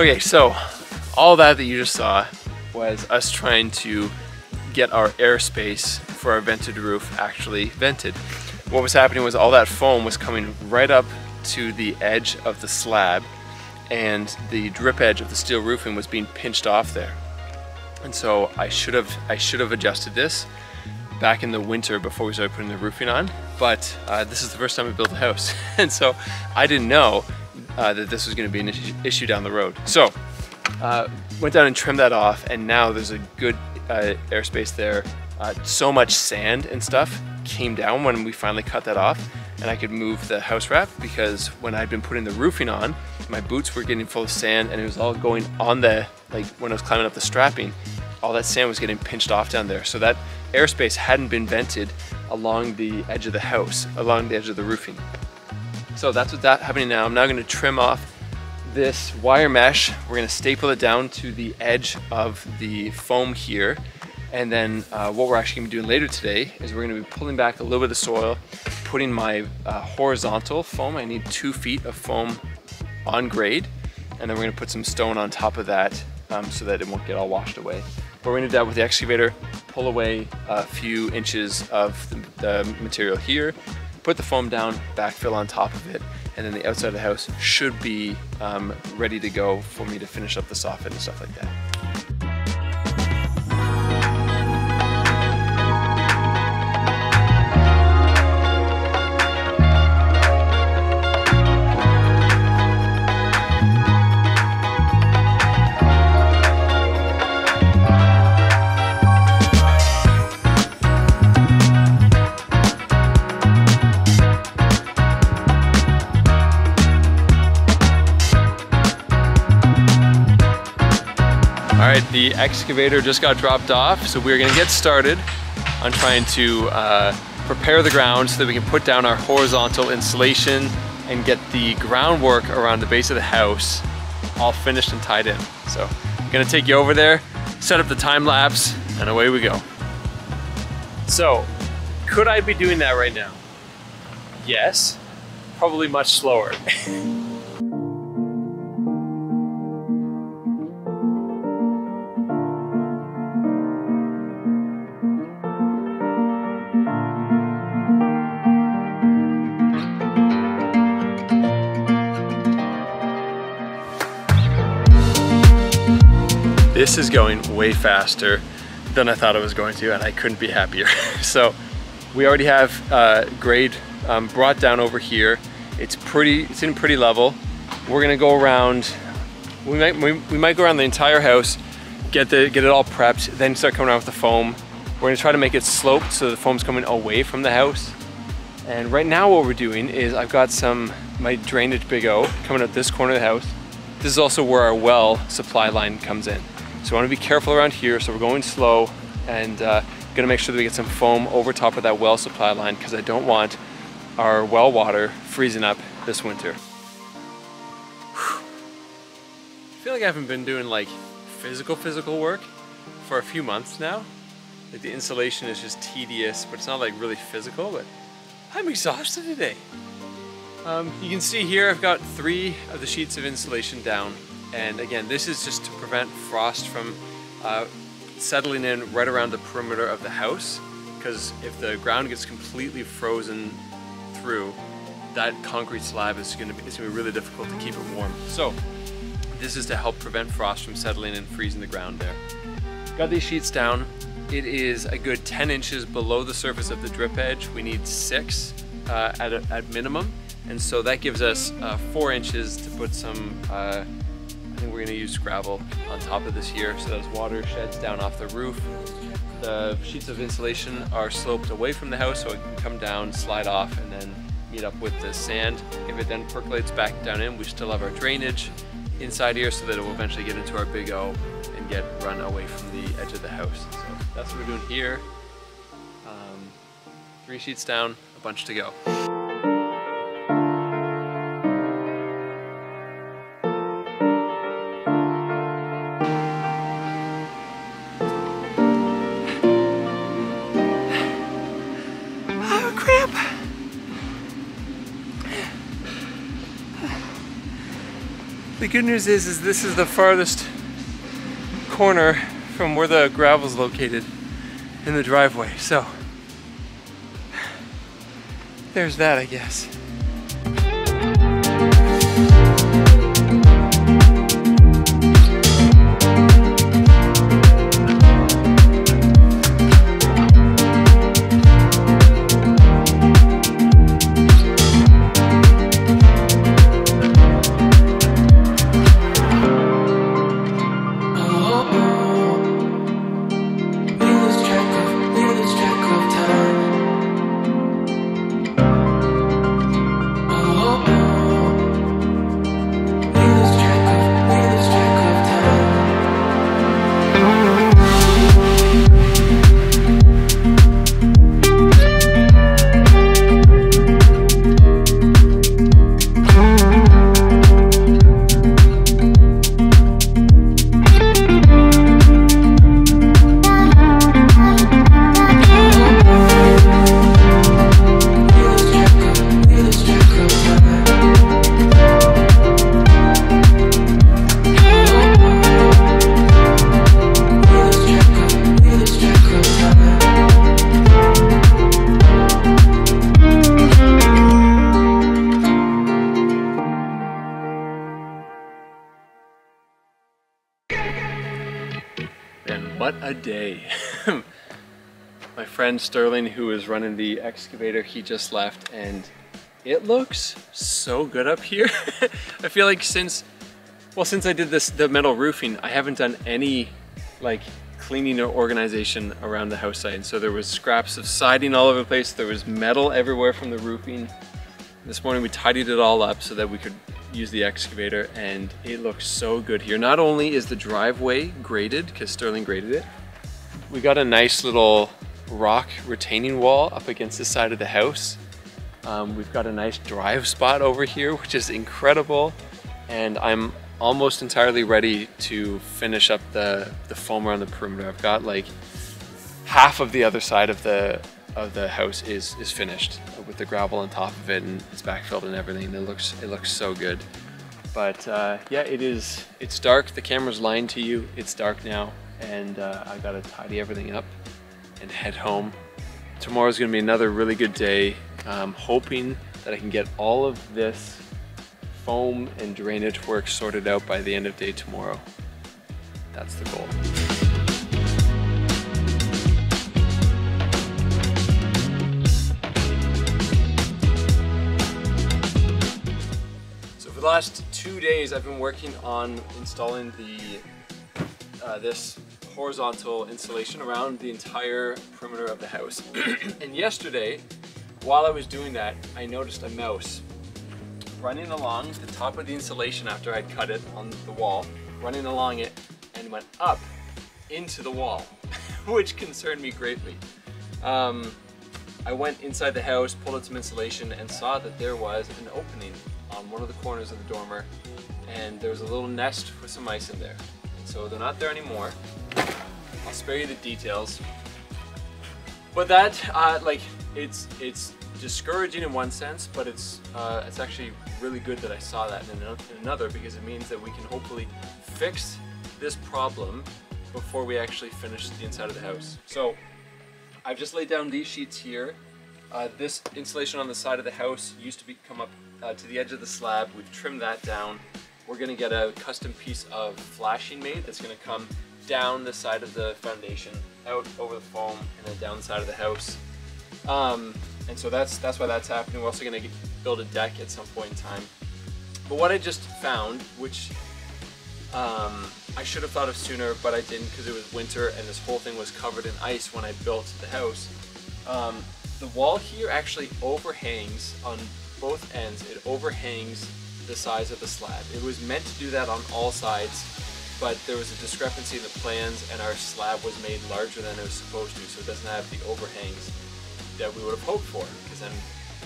Okay, so all that you just saw was us trying to get our airspace for our vented roof actually vented. What was happening was all that foam was coming right up to the edge of the slab, and the drip edge of the steel roofing was being pinched off there. And so I should have adjusted this back in the winter before we started putting the roofing on, but this is the first time we built a house, and so I didn't know that this was going to be an issue down the road. So went down and trimmed that off, and now there's a good airspace there. So much sand and stuff came down when we finally cut that off, and I could move the house wrap, because when I'd been putting the roofing on, my boots were getting full of sand, and it was all going on the, like when I was climbing up the strapping, all that sand was getting pinched off down there. So that airspace hadn't been vented along the edge of the house, along the edge of the roofing. So that's what's happening now. I'm now going to trim off this wire mesh. We're going to staple it down to the edge of the foam here. And then what we're actually going to be doing later today is we're going to be pulling back a little bit of soil, putting my horizontal foam. I need 2 feet of foam on grade. And then we're going to put some stone on top of that so that it won't get all washed away. But we're going to do that with the excavator, pull away a few inches of the material here, put the foam down, backfill on top of it, and then the outside of the house should be ready to go for me to finish up the soffit and stuff like that. All right, the excavator just got dropped off, so we're gonna get started on trying to prepare the ground so that we can put down our horizontal insulation and get the groundwork around the base of the house all finished and tied in. So I'm gonna take you over there, set up the time lapse, and away we go. So, could I be doing that right now? Yes, probably much slower. This is going way faster than I thought it was going to, and I couldn't be happier. So we already have grade brought down over here. It's in pretty level. We're gonna go around. We might go around the entire house, get it all prepped, then start coming around with the foam. We're gonna try to make it sloped so the foam's coming away from the house. And right now what we're doing is I've got my drainage Big O coming out this corner of the house. This is also where our well supply line comes in. So I want to be careful around here, so we're going slow and gonna make sure that we get some foam over top of that well supply line, because I don't want our well water freezing up this winter. I feel like I haven't been doing like physical work for a few months now. Like the insulation is just tedious, but it's not like really physical, but I'm exhausted today. You can see here I've got 3 of the sheets of insulation down. And again, this is just to prevent frost from settling in right around the perimeter of the house, because if the ground gets completely frozen through, that concrete slab is gonna be really difficult to keep it warm. So this is to help prevent frost from settling and freezing the ground there. Got these sheets down. It is a good 10 inches below the surface of the drip edge. We need 6 at minimum, and so that gives us 4 inches to put some I think we're going to use gravel on top of this here, so that as water sheds down off the roof, the sheets of insulation are sloped away from the house so it can come down, slide off, and then meet up with the sand. If it then percolates back down in, we still have our drainage inside here so that it will eventually get into our Big O and get run away from the edge of the house. So that's what we're doing here. 3 sheets down, a bunch to go. The good news is this is the farthest corner from where the gravel's located in the driveway. So there's that, I guess. And what a day. My friend Sterling, who is running the excavator, he just left and it looks so good up here. I feel like since I did the metal roofing, I haven't done any like cleaning or organization around the house site. And so there was scraps of siding all over the place. There was metal everywhere from the roofing. This morning we tidied it all up so that we could use the excavator, and it looks so good here. Not only is the driveway graded, because Sterling graded it, we got a nice little rock retaining wall up against the side of the house. We've got a nice drive spot over here, which is incredible. And I'm almost entirely ready to finish up the foam around the perimeter. I've got like half of the other side of the house is finished with the gravel on top of it, and it's backfilled and everything. It looks so good. But yeah, it's dark. The camera's lying to you. It's dark now, and I gotta tidy everything up and head home. Tomorrow's gonna be another really good day. I'm hoping that I can get all of this foam and drainage work sorted out by the end of day tomorrow. That's the goal. For the last 2 days, I've been working on installing this horizontal insulation around the entire perimeter of the house. And yesterday, while I was doing that, I noticed a mouse running along the top of the insulation after I'd cut it on the wall, running along it, and went up into the wall, which concerned me greatly. I went inside the house, pulled out some insulation, and saw that there was an opening on one of the corners of the dormer, and there was a little nest with some mice in there. And so they're not there anymore. I'll spare you the details. But that, it's discouraging in one sense, but it's actually really good that I saw that in another, because it means that we can hopefully fix this problem before we actually finish the inside of the house. So I've just laid down these sheets here. This insulation on the side of the house used to come up to the edge of the slab. We've trimmed that down. We're gonna get a custom piece of flashing made that's gonna come down the side of the foundation, out over the foam, and then down the side of the house. And so that's why that's happening. We're also gonna build a deck at some point in time. But what I just found, which I should have thought of sooner, but I didn't because it was winter and this whole thing was covered in ice when I built the house. The wall here actually overhangs on both ends. It overhangs the size of the slab. It was meant to do that on all sides, but there was a discrepancy in the plans, and our slab was made larger than it was supposed to, so it doesn't have the overhangs that we would have hoped for, because then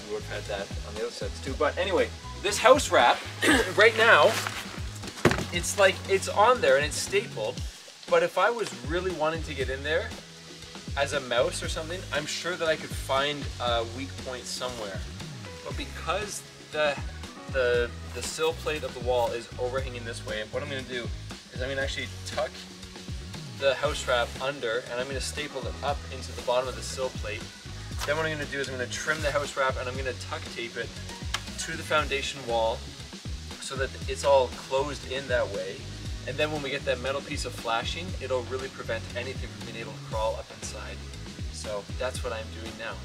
we would have had that on the other sides too. But anyway, this house wrap, right now, it's like, it's on there and it's stapled, but if I was really wanting to get in there as a mouse or something, I'm sure that I could find a weak point somewhere. But because the the sill plate of the wall is overhanging this way. What I'm going to do is I'm going to actually tuck the house wrap under, and I'm going to staple it up into the bottom of the sill plate. Then what I'm going to do is I'm going to trim the house wrap, and I'm going to tuck tape it to the foundation wall so that it's all closed in that way. And then when we get that metal piece of flashing, it'll really prevent anything from being able to crawl up inside. So that's what I'm doing now.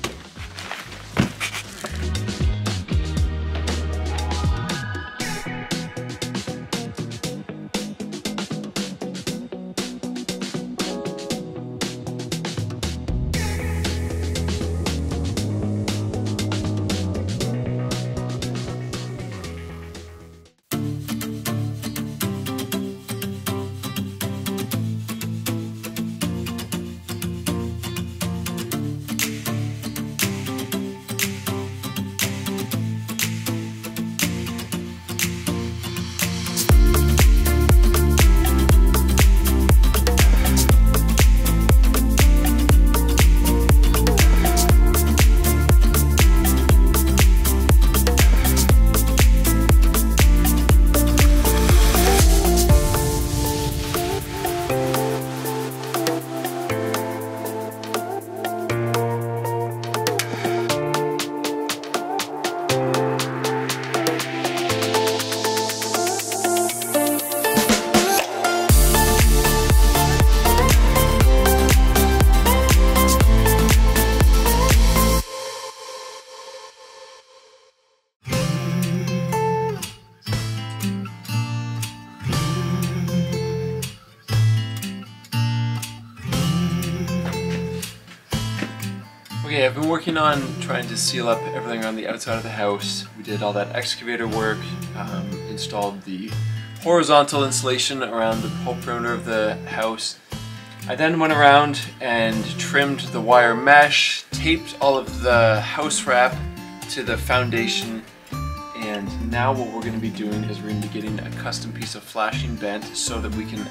Okay, I've been working on trying to seal up everything around the outside of the house. We did all that excavator work, installed the horizontal insulation around the whole perimeter of the house. I then went around and trimmed the wire mesh, taped all of the house wrap to the foundation, and now what we're going to be doing is we're going to be getting a custom piece of flashing bent so that we can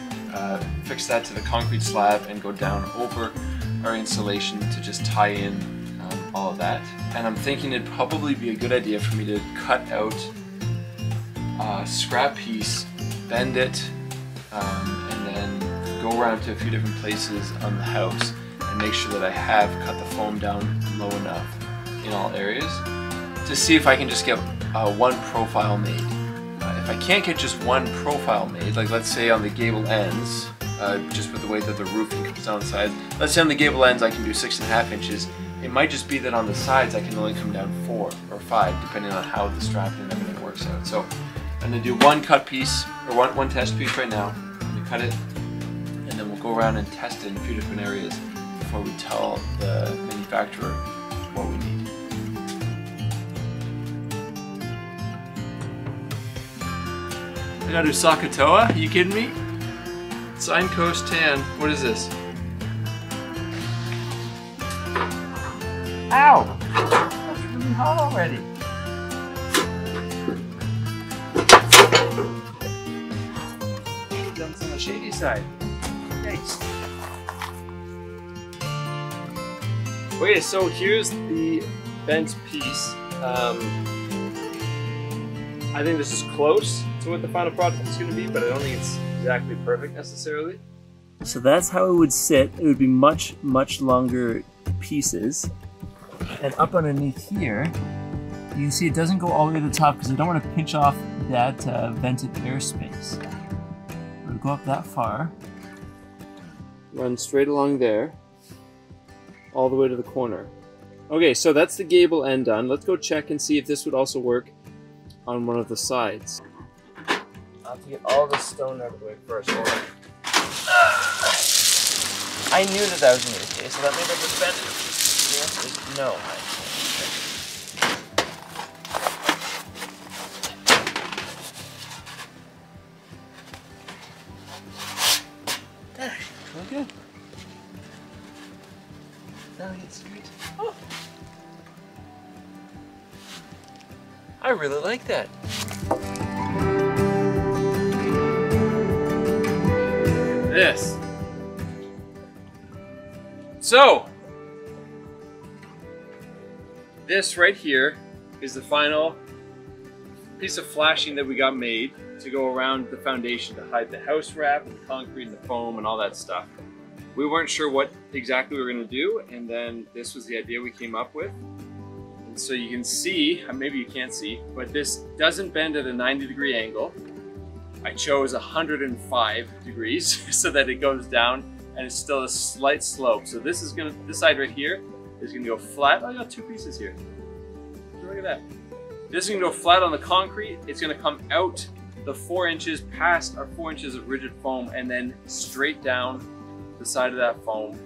fix that to the concrete slab and go down over our insulation to just tie in all of that. And I'm thinking it'd probably be a good idea for me to cut out a scrap piece, bend it, and then go around to a few different places on the house and make sure that I have cut the foam down low enough in all areas to see if I can just get one profile made. If I can't get just one profile made, like let's say on the gable ends, just with the way that the roofing comes down the sides, let's say on the gable ends I can do 6.5 inches, it might just be that on the sides I can only come down 4 or 5 depending on how the strapping and everything works out. So I'm going to do one cut piece, or one test piece right now. I'm going to cut it, and then we'll go around and test it in a few different areas before we tell the manufacturer what we need. I gotta do Sakatoa? Are you kidding me? Sign Coast Tan. What is this? Ow! That's really hot already. Dump's on the shady side. Yikes. Okay, so here's the bent piece. I think this is close to what the final product is going to be, but I don't think it's exactly perfect necessarily. So that's how it would sit. It would be much, much longer pieces. And up underneath here, you can see it doesn't go all the way to the top because I don't want to pinch off that vented airspace. We'll go up that far, run straight along there, all the way to the corner. Okay, so that's the gable end done. Let's go check and see if this would also work on one of the sides. I'll have to get all this stone out of the way first. I knew that that was going to be the case, so that made I just bend it. The answer is no. Really good. Now it's straight. Oh. I really like that. This. So, this right here is the final piece of flashing that we got made to go around the foundation to hide the house wrap and the concrete and the foam and all that stuff. We weren't sure what exactly we were going to do, and then this was the idea we came up with. And so you can see, maybe you can't see, but this doesn't bend at a 90-degree angle. I chose 105 degrees so that it goes down and it's still a slight slope. So this side right here is gonna go flat. Oh, I got two pieces here. Look at that. This is gonna go flat on the concrete. It's gonna come out the 4 inches past our 4 inches of rigid foam and then straight down the side of that foam.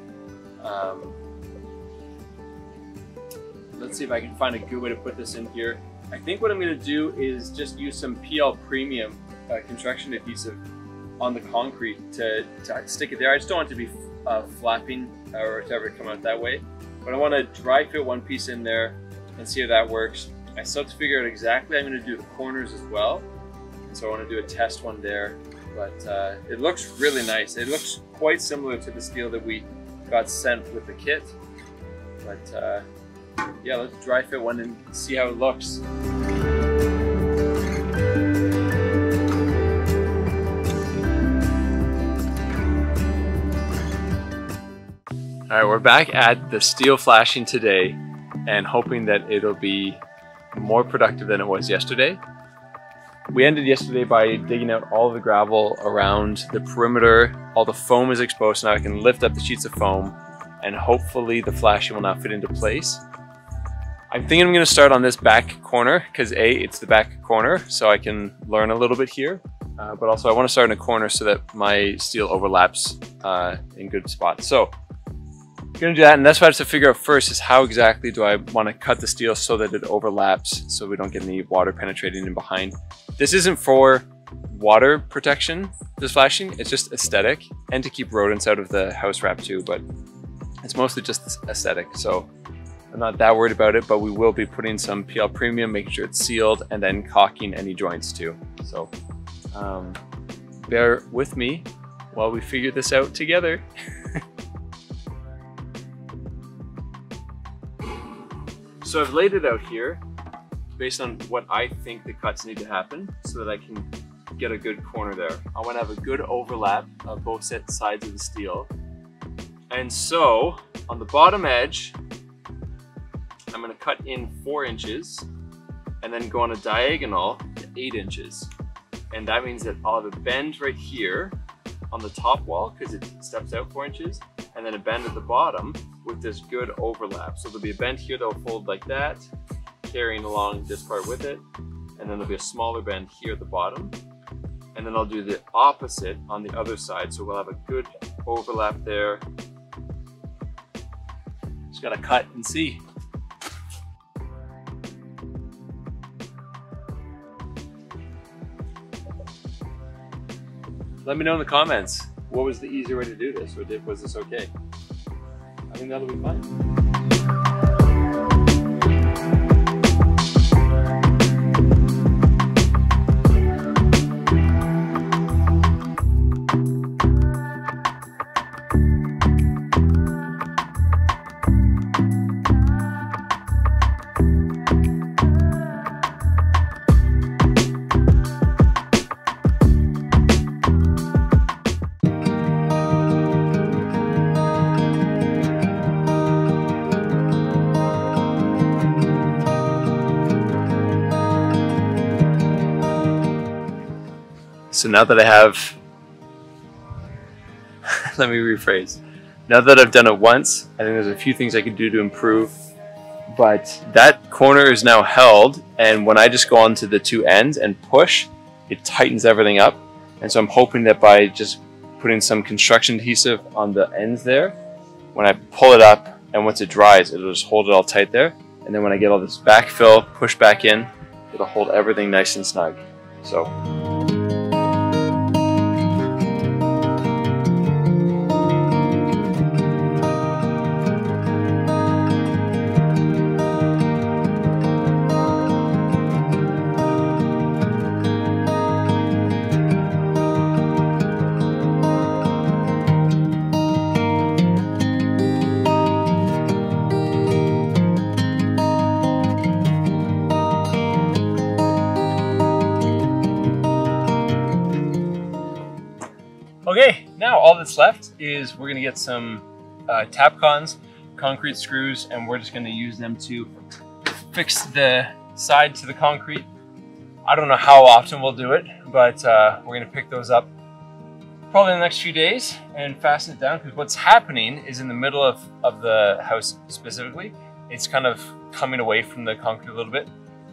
Let's see if I can find a good way to put this in here. I think what I'm gonna do is just use some PL Premium construction adhesive on the concrete to stick it there. I just don't want it to be flapping or to ever come out that way. But I want to dry fit one piece in there and see how that works. I still have to figure out exactly how I'm going to do the corners as well. And so I want to do a test one there. But it looks really nice. It looks quite similar to the steel that we got sent with the kit. But yeah, let's dry fit one and see how it looks. All right, we're back at the steel flashing today and hoping that it'll be more productive than it was yesterday. We ended yesterday by digging out all of the gravel around the perimeter. All the foam is exposed, so now I can lift up the sheets of foam and hopefully the flashing will now fit into place. I'm thinking I'm gonna start on this back corner because A, it's the back corner, so I can learn a little bit here. But also I wanna start in a corner so that my steel overlaps in good spots. So gonna do that, and that's what I have to figure out first is how exactly do I want to cut the steel so that it overlaps so we don't get any water penetrating in behind. This isn't for water protection, this flashing, it's just aesthetic and to keep rodents out of the house wrap too, but it's mostly just aesthetic, so I'm not that worried about it, but we will be putting some PL Premium, making sure it's sealed, and then caulking any joints too. So bear with me while we figure this out together. So I've laid it out here based on what I think the cuts need to happen so that I can get a good corner there. I want to have a good overlap of both sides of the steel. And so on the bottom edge, I'm going to cut in 4 inches and then go on a diagonal to 8 inches. And that means that I'll have a bend right here on the top wall because it steps out 4 inches, and then a bend at the bottom with this good overlap. So there'll be a bend here that will fold like that, carrying along this part with it, and then there'll be a smaller bend here at the bottom. And then I'll do the opposite on the other side, so we'll have a good overlap there. Just gotta cut and see. Let me know in the comments, what was the easier way to do this, or was this okay? I think that'll be fine. So now that I have, let me rephrase. Now that I've done it once, I think there's a few things I could do to improve, but that corner is now held, and when I just go onto the two ends and push, it tightens everything up. And so I'm hoping that by just putting some construction adhesive on the ends there, when I pull it up and once it dries, it'll just hold it all tight there. And then when I get all this backfill, push back in, it'll hold everything nice and snug. So. Okay, now all that's left is we're gonna get some Tapcons, concrete screws, and we're just gonna use them to fix the side to the concrete. I don't know how often we'll do it, but we're gonna pick those up probably in the next few days and fasten it down, because what's happening is in the middle of the house specifically, it's kind of coming away from the concrete a little bit,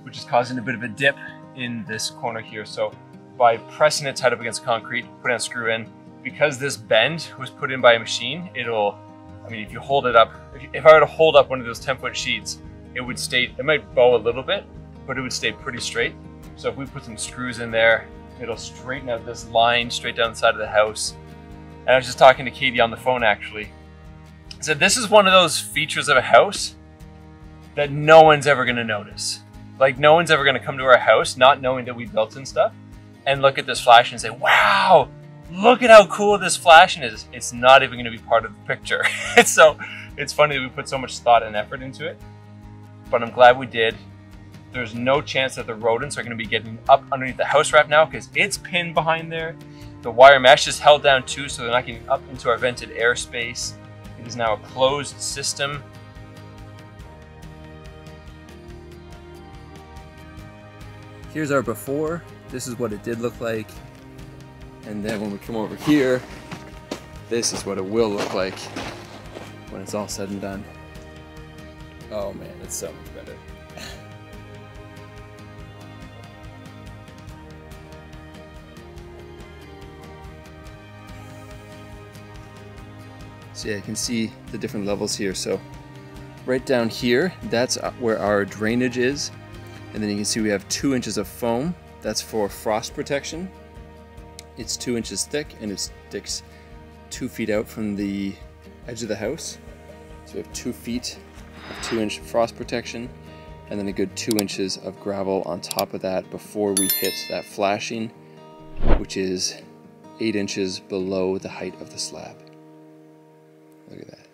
which is causing a bit of a dip in this corner here. So by pressing it tight up against concrete, putting a screw in, because this bend was put in by a machine, it'll, I mean, if you hold it up, if I were to hold up one of those 10-foot sheets, it would stay, it might bow a little bit, but it would stay pretty straight. So if we put some screws in there, it'll straighten out this line straight down the side of the house. And I was just talking to Katie on the phone actually. I said, this is one of those features of a house that no one's ever gonna notice. Like, no one's ever gonna come to our house not knowing that we built and stuff and look at this flashing and say, wow, look at how cool this flashing is. It's not even gonna be part of the picture. So it's funny that we put so much thought and effort into it, but I'm glad we did. There's no chance that the rodents are going to be getting up underneath the house wrap now, because it's pinned behind there. The wire mesh is held down too, so they're not getting up into our vented airspace. It is now a closed system. Here's our before. This is what it did look like. And then when we come over here, this is what it will look like when it's all said and done. Oh man, it's so much better. So yeah, you can see the different levels here. So right down here, that's where our drainage is. And then you can see we have 2 inches of foam. That's for frost protection. It's 2 inches thick and it sticks 2 feet out from the edge of the house. So we have 2 feet of 2-inch frost protection, and then a good 2 inches of gravel on top of that before we hit that flashing, which is 8 inches below the height of the slab. Look at that.